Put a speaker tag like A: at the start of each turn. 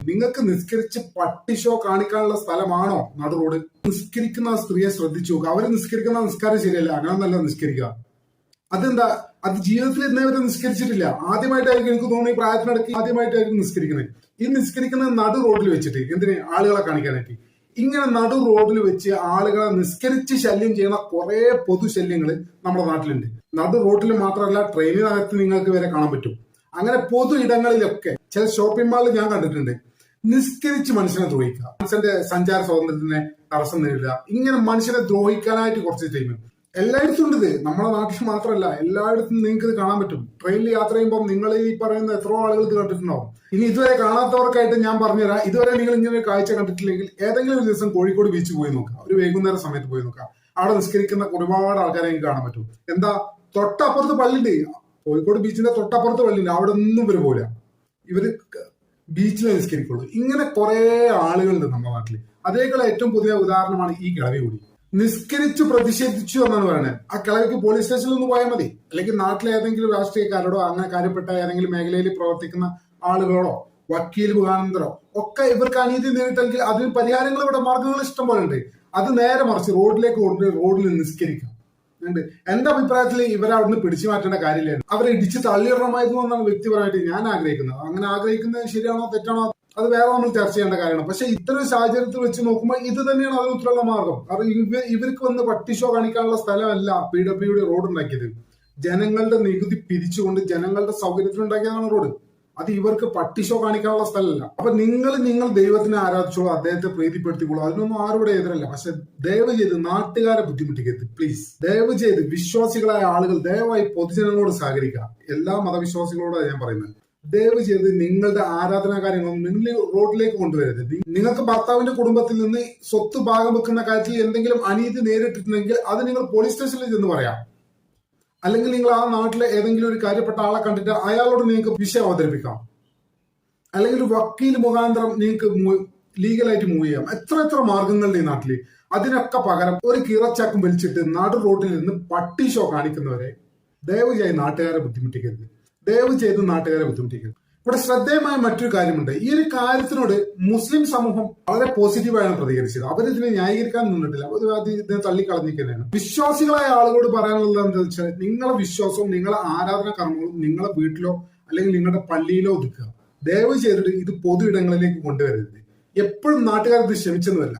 A: നിങ്ങൾക്ക് നിസ്കരിച്ച് പട്ടി ഷോ കാണിക്കാനുള്ള സ്ഥലമാണോ നടു റോഡ്? നിസ്കരിക്കുന്ന സ്ത്രീയെ ശ്രദ്ധിച്ചു നോക്കുക. അവര് നിസ്കരിക്കുന്ന നിസ്കാരം ശരിയല്ല, അങ്ങനൊന്നല്ല നിസ്കരിക്കുക. അതെന്താ? അത് ജീവിതത്തിൽ ഇന്നേവരെ നിസ്കരിച്ചിട്ടില്ല. ആദ്യമായിട്ടായിരിക്കും എനിക്ക് തോന്നുന്നു ഈ പ്രായത്തിനിടയ്ക്ക് ആദ്യമായിട്ടായിരിക്കും നിസ്കരിക്കുന്നത്. ഈ നിസ്കരിക്കുന്നത് നടു റോഡിൽ വെച്ചിട്ട് എന്തിന്? ആളുകളെ കാണിക്കാനായിട്ട്. ഇങ്ങനെ നടു റോഡിൽ വെച്ച് ആളുകളെ നിസ്കരിച്ച് ശല്യം ചെയ്യുന്ന കുറെ പൊതുശല്യങ്ങൾ നമ്മുടെ നാട്ടിലുണ്ട്. നടു റോഡിൽ മാത്രമല്ല, ട്രെയിനിനകത്ത് നിങ്ങൾക്ക് വരെ കാണാൻ പറ്റും. അങ്ങനെ പൊതു ഇടങ്ങളിലൊക്കെ ചില ഷോപ്പിംഗ് മാളിൽ ഞാൻ കണ്ടിട്ടുണ്ട്. നിസ്കരിച്ച് മനുഷ്യനെ ദ്രോഹിക്കുക, മനുഷ്യന്റെ സഞ്ചാര സ്വാതന്ത്ര്യത്തിന് തടസ്സം നേരിടുക, ഇങ്ങനെ മനുഷ്യനെ ദ്രോഹിക്കാനായിട്ട് കുറച്ച് ടൈം എല്ലായിടത്തും ഉണ്ട്. ഇത് നമ്മുടെ നാട്ടിൽ മാത്രമല്ല, എല്ലായിടത്തും നിങ്ങൾക്ക് ഇത് കാണാൻ പറ്റും. ട്രെയിനിൽ യാത്ര ചെയ്യുമ്പോൾ നിങ്ങൾ ഈ പറയുന്ന എത്രയോ ആളുകൾ ഇത് കണ്ടിട്ടുണ്ടാവും. ഇനി ഇതുവരെ കാണാത്തവർക്കായിട്ട് ഞാൻ പറഞ്ഞുതരാം. ഇതുവരെ നിങ്ങൾ ഇങ്ങനെ ഒരു കാഴ്ച കണ്ടിട്ടില്ലെങ്കിൽ ഏതെങ്കിലും ഒരു ദിവസം കോഴിക്കോട് ബീച്ച് പോയി നോക്കുക, ഒരു വൈകുന്നേരം സമയത്ത് പോയി നോക്കുക. അവിടെ നിസ്കരിക്കുന്ന ഒരുപാട് ആൾക്കാരെ നിങ്ങൾക്ക് കാണാൻ പറ്റും. എന്താ? തൊട്ടപ്പുറത്ത് പള്ളിയുണ്ട്, കോഴിക്കോട് ബീച്ചിന്റെ തൊട്ടപ്പുറത്ത് പള്ളിയുണ്ട്. അവിടെ ഒന്നും ഇവര് പോല, ഇവര് ബീച്ചിലെ നിസ്കരിക്കുള്ളൂ. ഇങ്ങനെ കുറെ ആളുകളുണ്ട് നമ്മുടെ നാട്ടിൽ. അതേക്കുള്ള ഏറ്റവും പുതിയ ഉദാഹരണമാണ് ഈ കിളവി കൂടി. നിസ്കരിച്ച് പ്രതിഷേധിച്ചു എന്നാണ് പറയുന്നത്. ആ കിളവിക്ക് പോലീസ് സ്റ്റേഷനിൽ ഒന്ന് പോയാൽ മതി, അല്ലെങ്കിൽ നാട്ടിലെ ഏതെങ്കിലും രാഷ്ട്രീയക്കാരോടോ അങ്ങനെ കാര്യപ്പെട്ട ഏതെങ്കിലും മേഖലയിൽ പ്രവർത്തിക്കുന്ന ആളുകളോടോ വക്കീൽ മുഖാന്തരോ ഒക്കെ ഇവർക്ക് അനീതി നേരിട്ടെങ്കിൽ അതിന് പരിഹാരങ്ങൾ ഇവിടെ മാർഗങ്ങൾ ഇഷ്ടം പോലെ ഉണ്ട്. അത് നേരെ മറിച്ച് റോഡിലേക്ക് കൊണ്ടുപോയി റോഡിൽ നിസ്കരിക്കാം. എന്റെ അഭിപ്രായത്തിൽ ഇവരെ അവിടുന്ന് പിടിച്ചു മാറ്റേണ്ട കാര്യമില്ല. അവരെ ഇടിച്ച് തള്ളിയിടണമായിരുന്നു എന്നാണ് വ്യക്തിപരമായിട്ട് ഞാൻ ആഗ്രഹിക്കുന്നത്. അങ്ങനെ ആഗ്രഹിക്കുന്നത് ശരിയാണോ തെറ്റാണോ അത് വേറെ നമ്മൾ ചർച്ച ചെയ്യേണ്ട കാര്യമാണ്. പക്ഷെ ഇത്തരം സാഹചര്യത്തിൽ വെച്ച് നോക്കുമ്പോൾ ഇത് തന്നെയാണ് അതിന് ഉത്തരമുള്ള മാർഗം. കാരണം ഇവർക്ക് വന്ന് പട്ടി ഷോ കാണിക്കാനുള്ള സ്ഥലമല്ല PWD റോഡ് ഉണ്ടാക്കിയത്. ജനങ്ങളുടെ നികുതി പിരിച്ചുകൊണ്ട് ജനങ്ങളുടെ സൗകര്യത്തിനുണ്ടാക്കിയതാണ് റോഡ്. അത് ഇവർക്ക് പട്ടി ഷോ കാണിക്കാനുള്ള സ്ഥലമല്ല. അപ്പൊ നിങ്ങൾ ദൈവത്തിനെ ആരാധിച്ചോളൂ, അദ്ദേഹത്തെ പ്രീതിപ്പെടുത്തിക്കോളൂ, അതിനൊന്നും ആരുടെ എതിരല്ല. പക്ഷെ ദയവ് ചെയ്ത് നാട്ടുകാരെ ബുദ്ധിമുട്ടിക്കരുത് പ്ലീസ്. ദയവ് ചെയ്ത് വിശ്വാസികളായ ആളുകൾ ദയവായി പൊതുജനങ്ങളോട് സഹകരിക്കുക. എല്ലാ മതവിശ്വാസികളോടാണ് ഞാൻ പറയുന്നത്. ദയവ് ചെയ്ത് നിങ്ങളുടെ ആരാധനാ കാര്യങ്ങളൊന്നും നിങ്ങൾ റോഡിലേക്ക് കൊണ്ടുവരരുത്. നിങ്ങൾക്ക് ഭർത്താവിന്റെ കുടുംബത്തിൽ നിന്ന് സ്വത്ത് ഭാഗം വെക്കുന്ന കാര്യത്തിൽ എന്തെങ്കിലും അനീതി നേരിട്ടിട്ടുണ്ടെങ്കിൽ അത് നിങ്ങൾ പോലീസ് സ്റ്റേഷനിൽ ചെന്ന് പറയാം. അല്ലെങ്കിൽ നിങ്ങൾ ആ നാട്ടിലെ ഏതെങ്കിലും ഒരു കാര്യപ്പെട്ട ആളെ കണ്ടിട്ട് അയാളോട് നിങ്ങൾക്ക് വിഷയം അവതരിപ്പിക്കാം. അല്ലെങ്കിൽ ഒരു വക്കീൽ മുഖാന്തരം നിങ്ങൾക്ക് ലീഗലായിട്ട് മൂവ് ചെയ്യാം. എത്ര മാർഗങ്ങളുണ്ട് ഈ നാട്ടിൽ. അതിനൊക്കെ പകരം ഒരു കീറച്ചാക്കും വലിച്ചിട്ട് നാട് റോഡിൽ നിന്ന് പട്ടി ഷോ കാണിക്കുന്നവരെ ദയവ് ചെയ്ത് നാട്ടുകാരെ ബുദ്ധിമുട്ടിക്കരുത്. ദയവ് ചെയ്ത് നാട്ടുകാരെ ബുദ്ധിമുട്ടിക്കരുത്. ഇവിടെ ശ്രദ്ധേയമായ മറ്റൊരു കാര്യമുണ്ട്. ഈ ഒരു കാര്യത്തിനോട് മുസ്ലിം സമൂഹം വളരെ പോസിറ്റീവായാണ് പ്രതികരിച്ചത്. അവരിതിനെ ന്യായീകരിക്കാൻ നിന്നിട്ടില്ല, അവർ ഇതിനെ തള്ളിക്കളഞ്ഞിരിക്കുന്നതാണ്. വിശ്വാസികളായ ആളുകളോട് പറയാനുള്ളത് എന്താണെന്ന് വെച്ചാൽ, നിങ്ങളെ വിശ്വാസവും നിങ്ങളെ ആരാധന കർമ്മങ്ങളും നിങ്ങളെ വീട്ടിലോ അല്ലെങ്കിൽ നിങ്ങളുടെ പള്ളിയിലോ ഒതുക്കുക. ദയവ് ചെയ്തിട്ട് ഇത് പൊതു ഇടങ്ങളിലേക്ക് കൊണ്ടുവരരുത്. എപ്പോഴും നാട്ടുകാർ ഇത് ക്ഷമിച്ചെന്ന് വരില്ല.